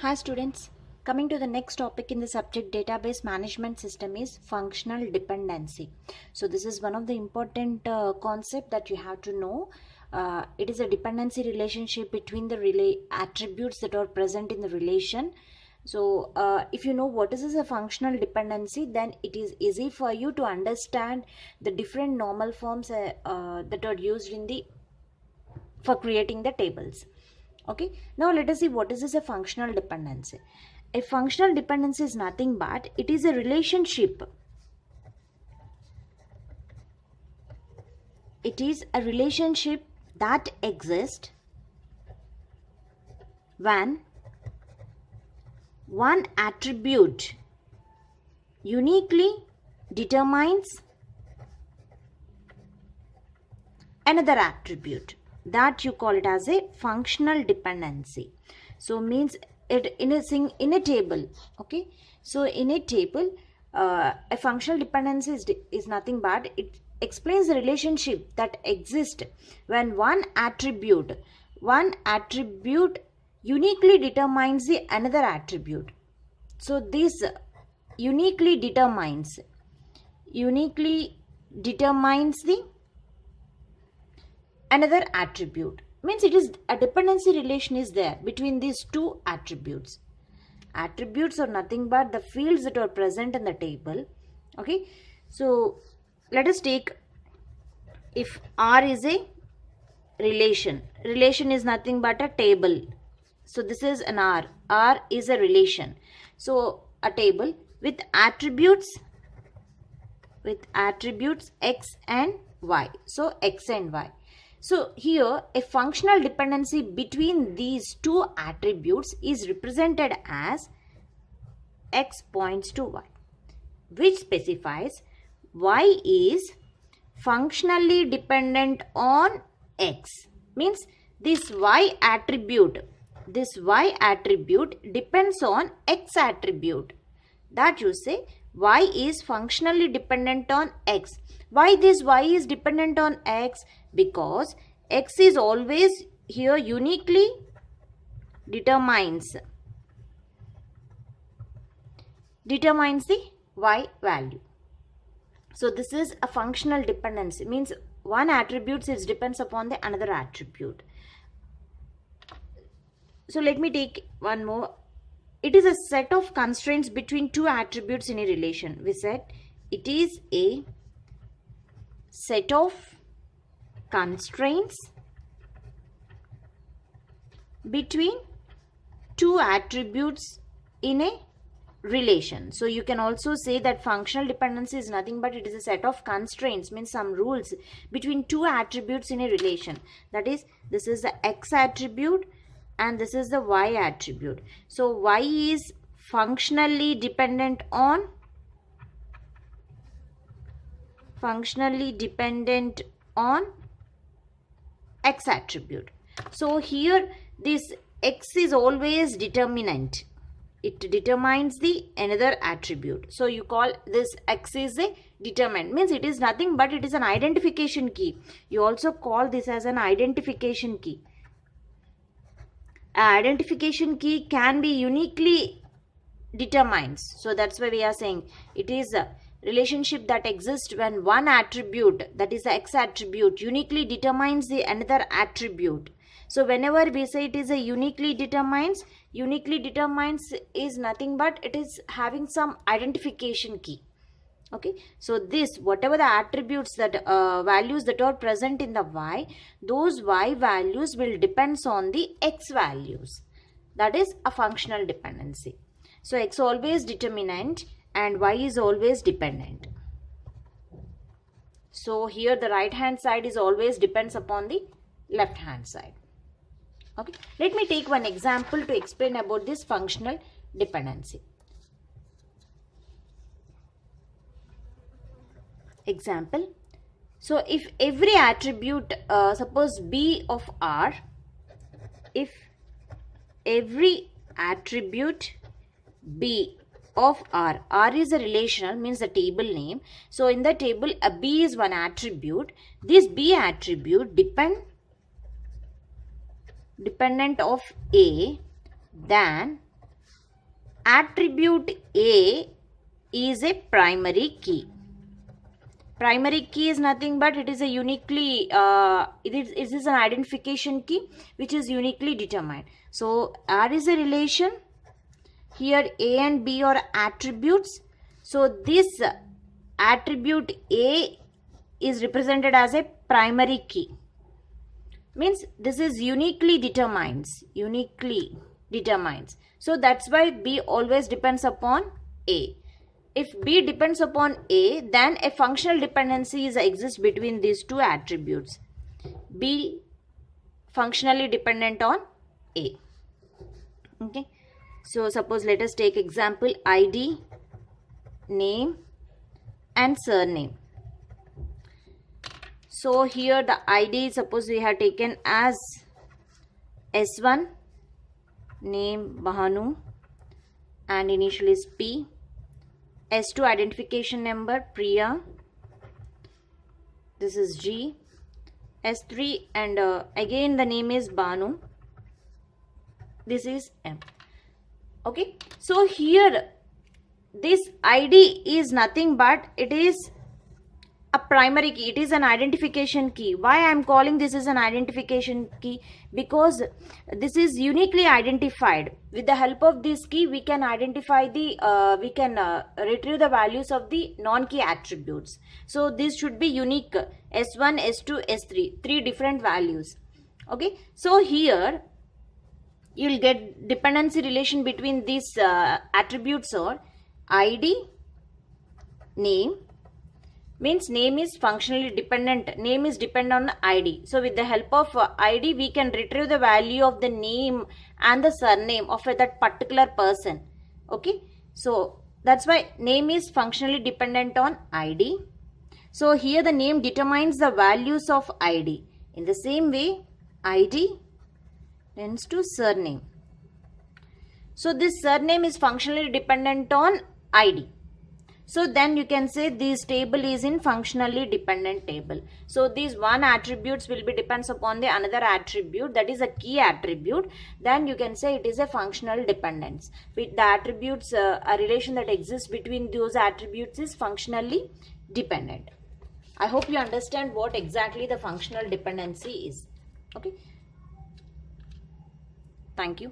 Hi students, coming to the next topic in the subject database management system is functional dependency. So this is one of the important concept that you have to know. It is a dependency relationship between the attributes that are present in the relation. So if you know what is a functional dependency, then it is easy for you to understand the different normal forms that are used in the for creating the tables. Okay, now let us see what is a functional dependency. A functional dependency is nothing but it is a relationship. It is a relationship that exists when one attribute uniquely determines another attribute. That you call it as a functional dependency. So means it in a table. Okay, so in a table a functional dependency is nothing but it explains the relationship that exists when one attribute uniquely determines the another attribute. So this uniquely determines the another attribute. Means it is a dependency relation is there between these two attributes. Attributes are nothing but the fields that are present in the table. Okay, so let us take, if R is a relation is nothing but a table. So this is an R is a relation. So a table with attributes X and Y. So X and Y. So here a functional dependency between these two attributes is represented as X points to Y, which specifies Y is functionally dependent on X. Means this Y attribute depends on X attribute. That you say Y is functionally dependent on X. Why this Y is dependent on X? Because X is always here uniquely determines the Y value. So this is a functional dependency. Means one attribute depends upon the another attribute. So let me take one more. It is a set of constraints between two attributes in a relation. We said it is a set of constraints between two attributes in a relation. So you can also say that functional dependency is nothing but it is a set of constraints, means some rules between two attributes in a relation. That is, this is the X attribute and this is the Y attribute. So Y is functionally dependent on X attribute. So here this X is always determinant. It determines the another attribute. So you call this X is a determinant. Means it is nothing but it is an identification key. You also call this as an identification key. An identification key can be uniquely determined. So that's why we are saying it is a relationship that exists when one attribute, that is the X attribute, uniquely determines the another attribute. So whenever we say it is a uniquely determines is nothing but it is having some identification key. Okay, so this whatever the attributes that values that are present in the Y, those Y values will depends on the X values. That is a functional dependency. So X always determinant and Y is always dependent. So here the right hand side is always depends upon the left hand side. Okay, let me take one example to explain about this functional dependency. Example. So if every attribute, suppose B of R, if every attribute B of R is a relational, means the table name. So in the table a B is one attribute. This B attribute dependent of A, then attribute A is a primary key. Primary key is nothing but it is a uniquely, it is an identification key which is uniquely determined. So R is a relation. Here A and B are attributes. So this attribute A is represented as a primary key. Means this is uniquely determines. So that's why B always depends upon A. If B depends upon A, then a functional dependency exists between these two attributes. B functionally dependent on A. Okay. So suppose let us take example ID, name and surname. So here the ID, suppose we have taken as S1, name Bahanu and initial is P. S2 identification number Priya, this is G. S3 and again the name is Banu, this is M. Okay, so here this ID is nothing but it is a primary key, it is an identification key. Why I am calling this is an identification key? Because this is uniquely identified. With the help of this key we can identify the retrieve the values of the non-key attributes. So this should be unique, S1, S2, S3, three different values. Okay, so here you will get dependency relation between these attributes or ID, name. Means name is functionally dependent, name is dependent on ID. So with the help of ID we can retrieve the value of the name and the surname of that particular person. Okay, so that's why name is functionally dependent on ID. So here the name determines the values of ID. In the same way ID tends to surname. So this surname is functionally dependent on ID. So then you can say this table is in functionally dependent table. So these one attributes will be depends upon the another attribute, that is a key attribute. Then you can say it is a functional dependence. With the attributes, a relation that exists between those attributes is functionally dependent. I hope you understand what exactly the functional dependency is. Okay. Thank you.